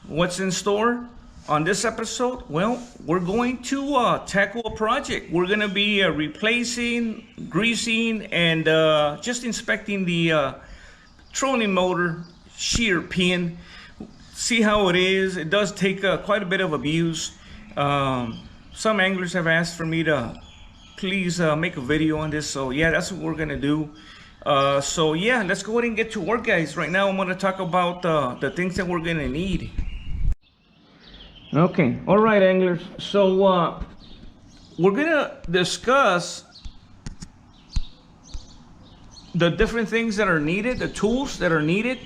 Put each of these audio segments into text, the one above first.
What's in store on this episode? Well, we're going to tackle a project. We're going to be replacing, greasing, and just inspecting the trolling motor shear pin. See how it is. It does take quite a bit of abuse. Some anglers have asked for me to please make a video on this, so yeah, that's what we're gonna do. So yeah, let's go ahead and get to work, guys. Right now I'm going to talk about the things that we're gonna need. Okay, all right, anglers, so we're gonna discuss the different things that are needed, the tools that are needed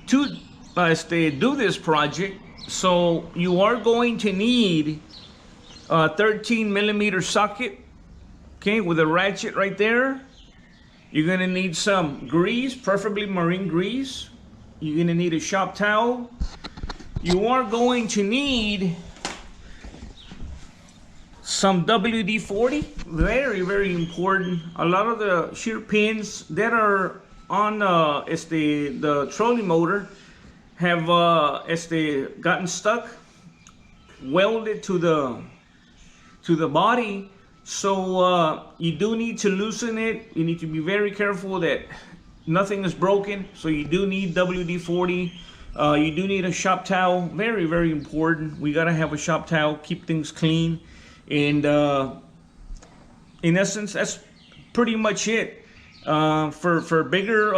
to do this project. So you are going to need a 13mm socket, okay, with a ratchet right there. You're gonna need some grease, preferably marine grease. You're gonna need a shop towel. You are going to need some WD-40, very important. A lot of the shear pins that are on the trolling motor have gotten stuck, welded to the body. So you do need to loosen it. You need to be very careful that nothing is broken. So you do need WD-40. You do need a shop towel, very important. We gotta have a shop towel, keep things clean. And in essence, that's pretty much it. For bigger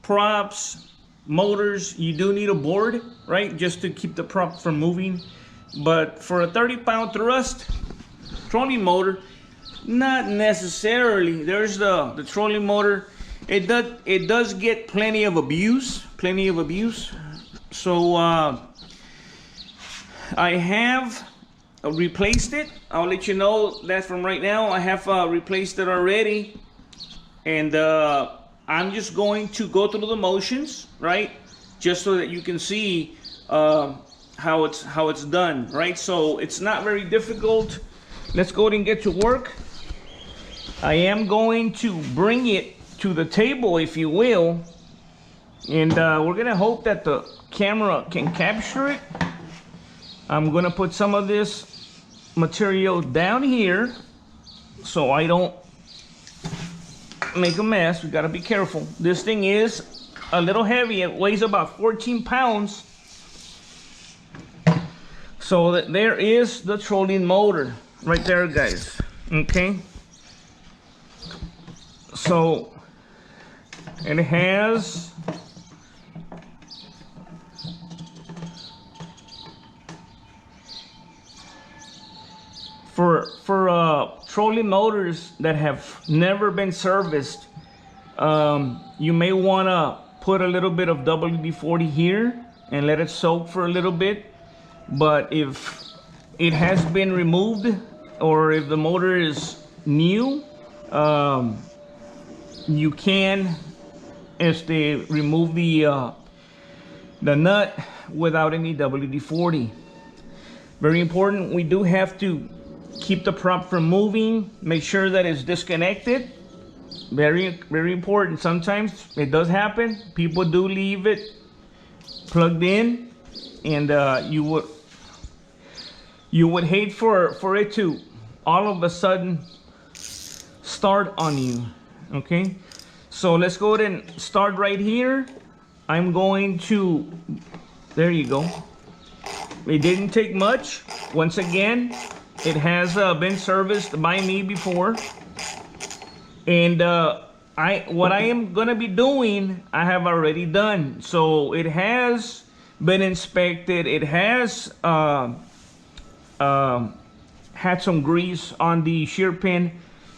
props, motors, you do need a board, right? Just to keep the prop from moving. But for a 30-pound thrust trolling motor, not necessarily. There's the trolling motor. It does get plenty of abuse. So I have replaced it. I'll let you know that from right now. I have replaced it already, and I'm just going to go through the motions, right? Just so that you can see how it's done, right? So it's not very difficult. Let's go ahead and get to work. I am going to bring it to the table, if you will, and we're gonna hope that the camera can capture it. I'm gonna put some of this material down here so I don't make a mess. We gotta be careful. This thing is a little heavy. It weighs about 14 pounds. So that there is the trolling motor right there, guys. Okay, so it has for trolling motors that have never been serviced, you may want to put a little bit of WD-40 here and let it soak for a little bit. But if it has been removed, or if the motor is new, you can remove the nut without any WD-40. Very important. We do have to keep the prop from moving. Make sure that it's disconnected. Very important. Sometimes it does happen. People do leave it plugged in, and you would hate for it to all of a sudden start on you. Okay, so let's go ahead and start right here. I'm going to, there you go. It didn't take much. Once again, it has been serviced by me before, and what I am gonna be doing, I have already done. So it has been inspected. It has had some grease on the shear pin.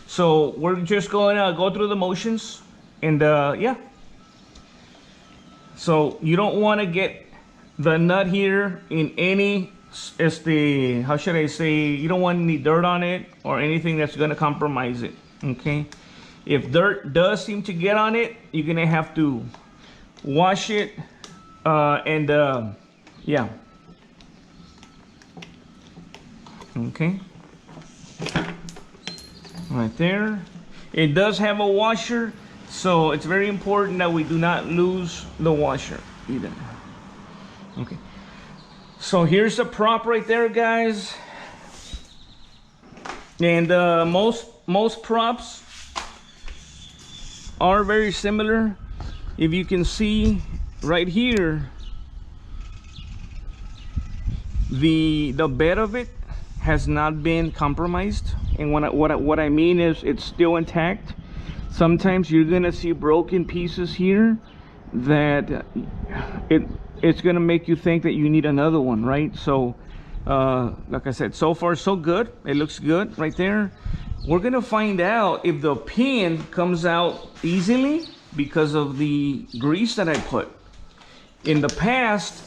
So we're just going to go through the motions, and yeah. So you don't want to get the nut here in any, how should I say, you don't want any dirt on it or anything that's going to compromise it. Okay, if dirt does seem to get on it, you're gonna have to wash it, and yeah. Okay, right there. It does have a washer, so it's very important that we do not lose the washer either. Okay, so here's the prop right there, guys. And most props are very similar. If you can see right here, the bed of it has not been compromised, and what I mean is it's still intact. Sometimes you're gonna see broken pieces here that it's gonna make you think that you need another one, right? So like I said, so far so good. It looks good right there. We're gonna find out if the pin comes out easily because of the grease that I put. In the past,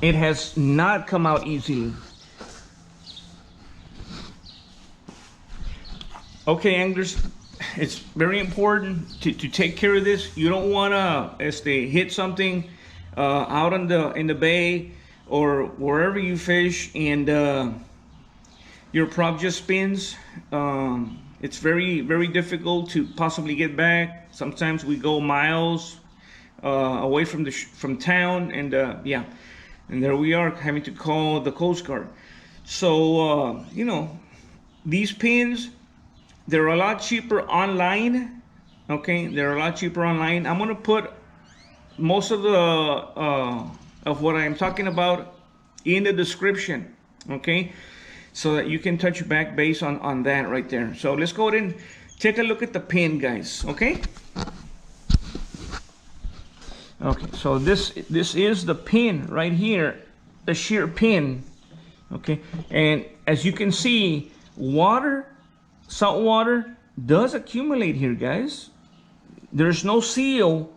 it has not come out easily. Okay, anglers, it's very important to take care of this. You don't want to hit something out in the bay or wherever you fish, and your prop just spins. It's very difficult to possibly get back. Sometimes we go miles away from town, and yeah, and there we are having to call the Coast Guard. So you know, these pins, they're a lot cheaper online. Okay, they're a lot cheaper online. I'm gonna put most of the of what I'm talking about in the description, okay, so that you can touch back base on that right there. So let's go ahead and take a look at the pin, guys. Okay, so this is the pin right here, the Shear pin. Okay, and as you can see, salt water does accumulate here, guys. There's no seal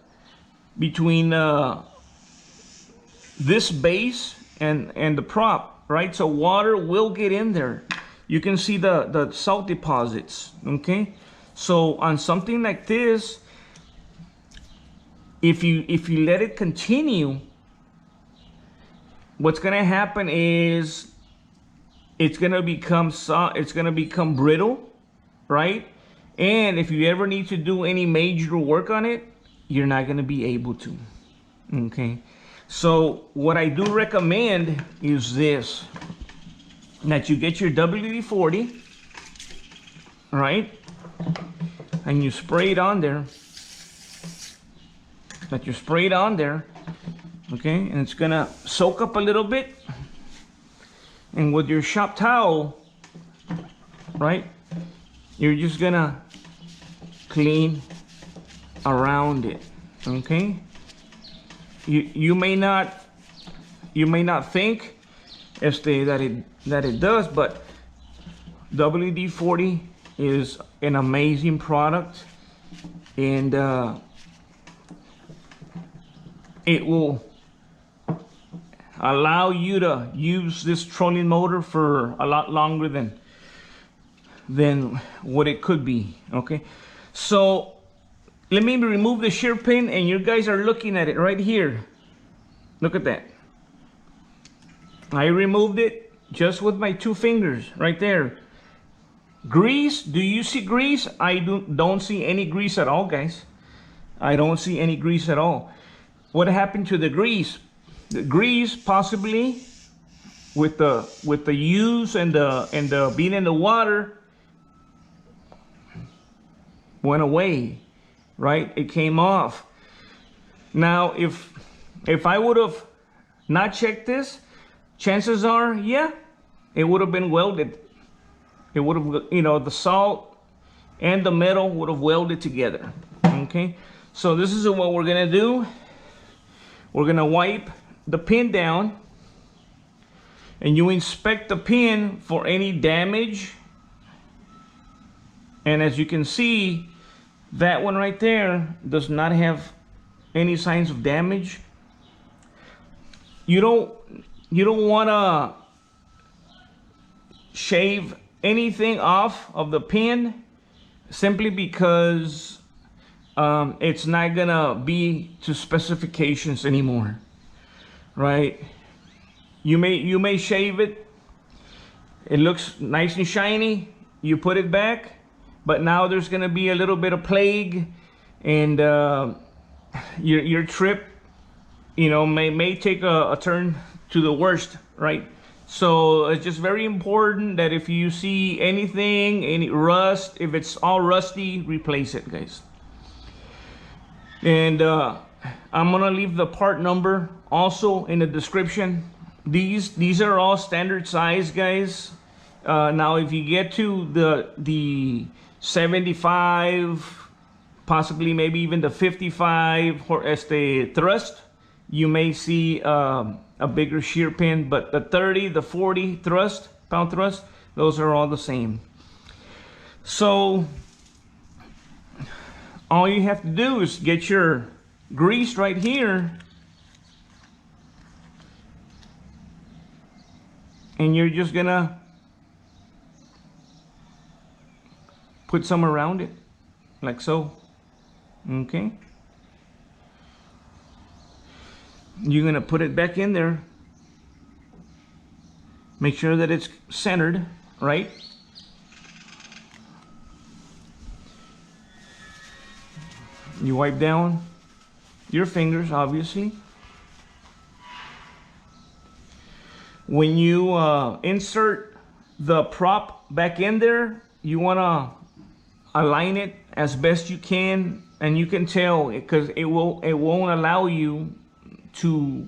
between this base and the prop, right? So water will get in there. You can see the salt deposits. Okay, so on something like this, if you let it continue, what's gonna happen is it's gonna become brittle, right? And if you ever need to do any major work on it, you're not gonna be able to. Okay, so what I do recommend is this, that you get your WD-40, right? And you spray it on there. That you spray it on there, okay? And it's gonna soak up a little bit. And with your shop towel, right, you're just gonna clean around it, okay? You may not think that it does, but WD-40 is an amazing product, and it will allow you to use this trolling motor for a lot longer than what it could be. Okay, so let me remove the shear pin, and you guys are looking at it right here. Look at that. I removed it just with my 2 fingers right there. Grease, do you see grease? I don't see any grease at all, guys. I don't see any grease at all. What happened to the grease? The grease possibly with the use and the being in the water went away, right? It came off. Now if I would have not checked this, chances are, yeah, it would have been welded. It would have, you know, the salt and the metal would have welded together. Okay, so this is what we're gonna do. We're gonna wipe the pin down, and you inspect the pin for any damage. And as you can see, that one right there does not have any signs of damage. You don't want to shave anything off of the pin simply because it's not gonna be to specifications anymore, right? You may shave it, it looks nice and shiny, you put it back, but now there's gonna be a little bit of plague, and your trip, you know, may take a turn to the worst, right? So it's just very important that if you see anything, any rust, if it's all rusty, replace it, guys. And I'm gonna leave the part number also in the description. These are all standard size, guys. Now if you get to the 75, possibly maybe even the 55 or as the thrust, you may see a bigger shear pin, but the 30, the 40 thrust, pound thrust, those are all the same. So all you have to do is get your grease right here, and you're just gonna put some around it, like so. Okay, you're gonna put it back in there. Make sure that it's centered, right? You wipe down your fingers, obviously. When you insert the prop back in there, you wanna align it as best you can, and you can tell because it won't allow you to,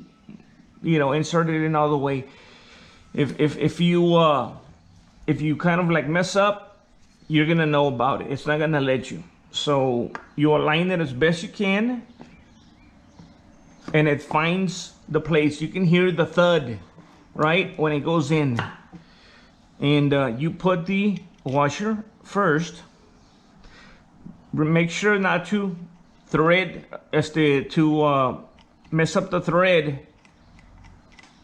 you know, insert it in all the way. If you kind of like mess up, you're gonna know about it. It's not gonna let you. So you align it as best you can, and it finds the place. You can hear the thud, right, when it goes in. And you put the washer first. Make sure not to thread to mess up the thread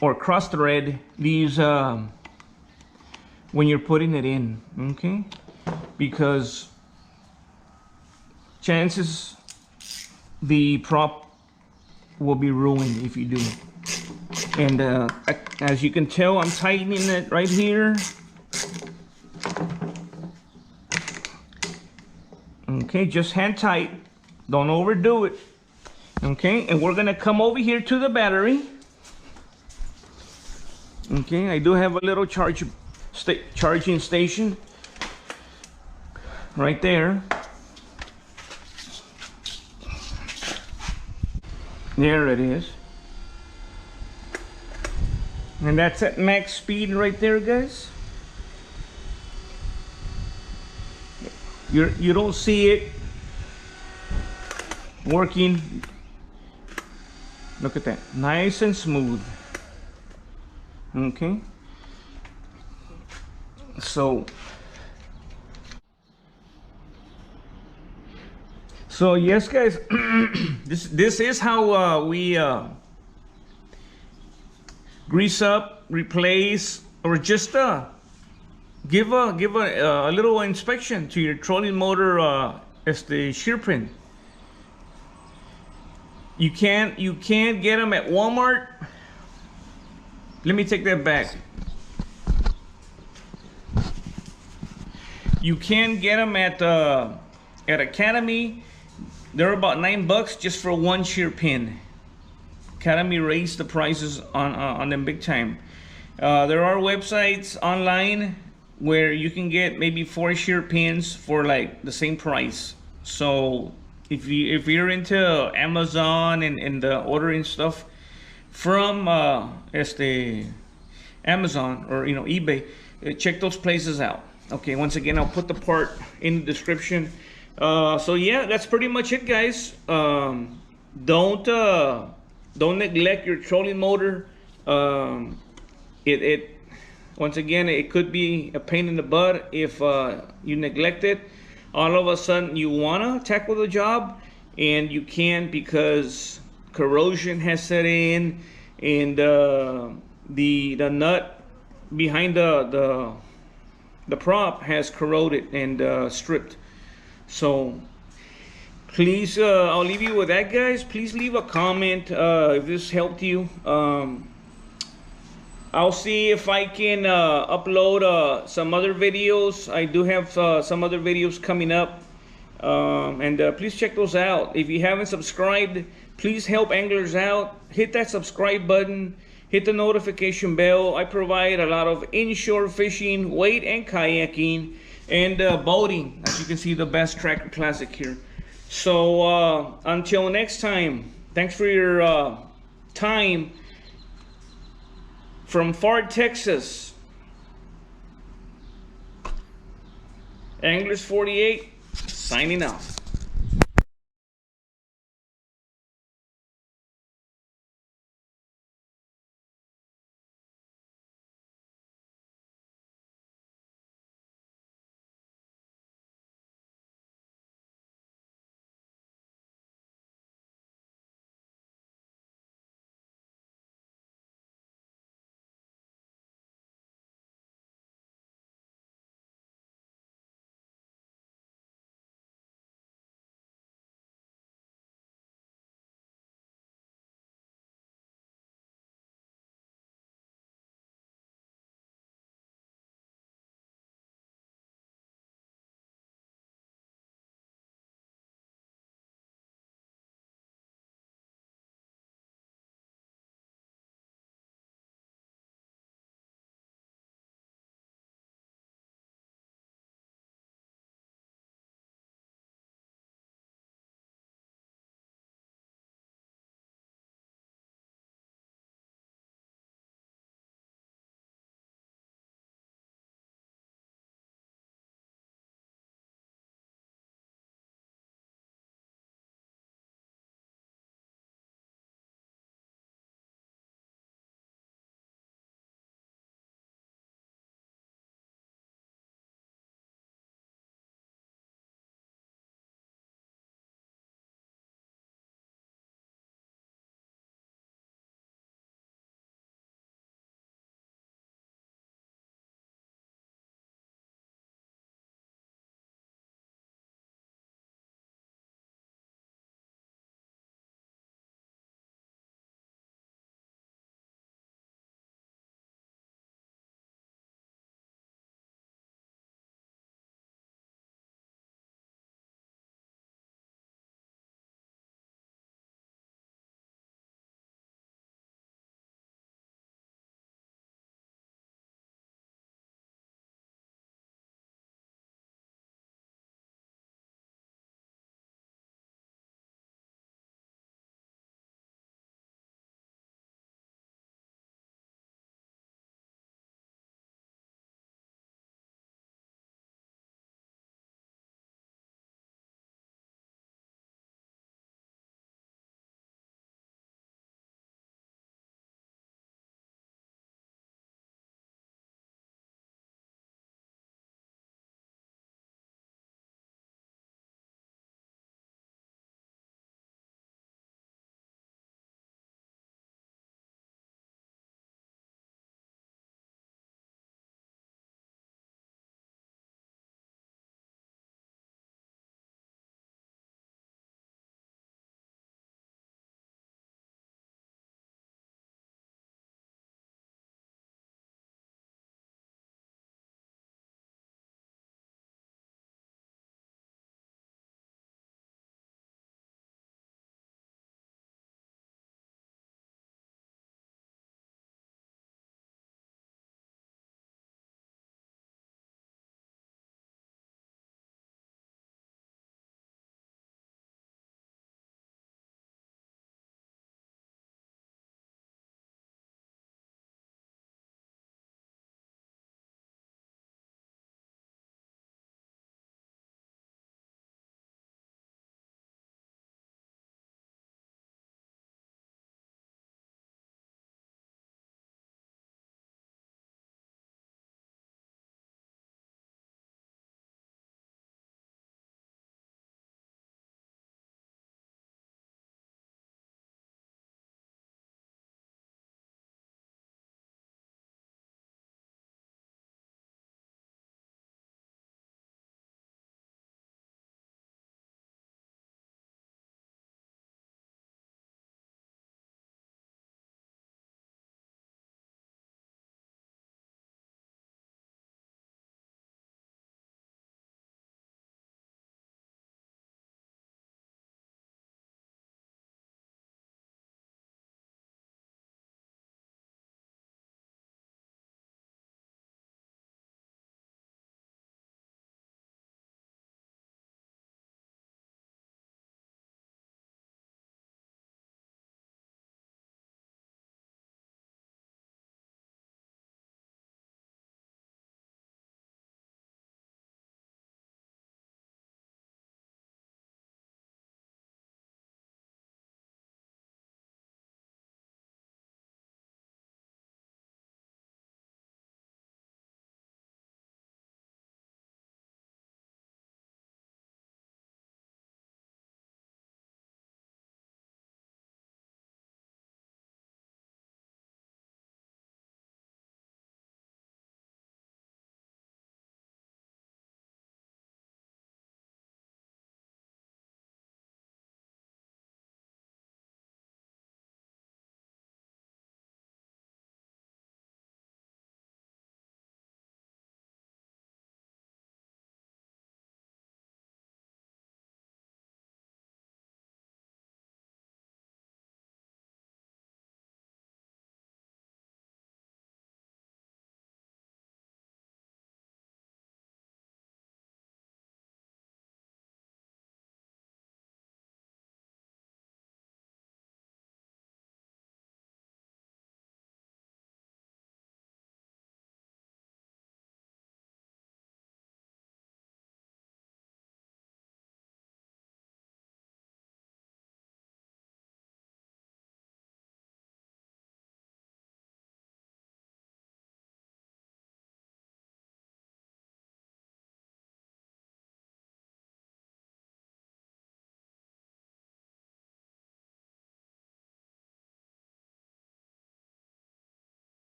or cross thread these when you're putting it in, okay? Because chances the prop will be ruined if you do. And as you can tell, I'm tightening it right here. Okay, just hand tight, don't overdo it. Okay, and we're gonna come over here to the battery. Okay, I do have a little charging station right there. There it is. And that's at max speed right there, guys. You don't see it working. Look at that, nice and smooth. Okay, so yes, guys, this is how we grease up, replace, or just give a little inspection to your trolling motor as the shear pin. You can't get them at Walmart. Let me take that back. You can get them at Academy. They're about $9 just for one shear pin. Academy raised the prices on them big time. There are websites online where you can get maybe 4 shear pins for like the same price. So if you're into Amazon and the ordering stuff from Amazon or eBay, check those places out. Okay, once again, I'll put the part in the description. So yeah, that's pretty much it, guys. Don't neglect your trolling motor. Once again, it could be a pain in the butt if you neglect it. All of a sudden you wanna tackle the job and you can't because corrosion has set in, and the nut behind the prop has corroded and stripped. So please, I'll leave you with that, guys. Please leave a comment if this helped you. I'll see if I can upload some other videos. I do have some other videos coming up, and please check those out. If you haven't subscribed, please help anglers out. Hit that subscribe button, hit the notification bell. I provide a lot of inshore fishing, wade and kayaking, and boating. As you can see, the Bass Tracker Classic here. So until next time, thanks for your time from Fort Texas. Anglers 48 signing off.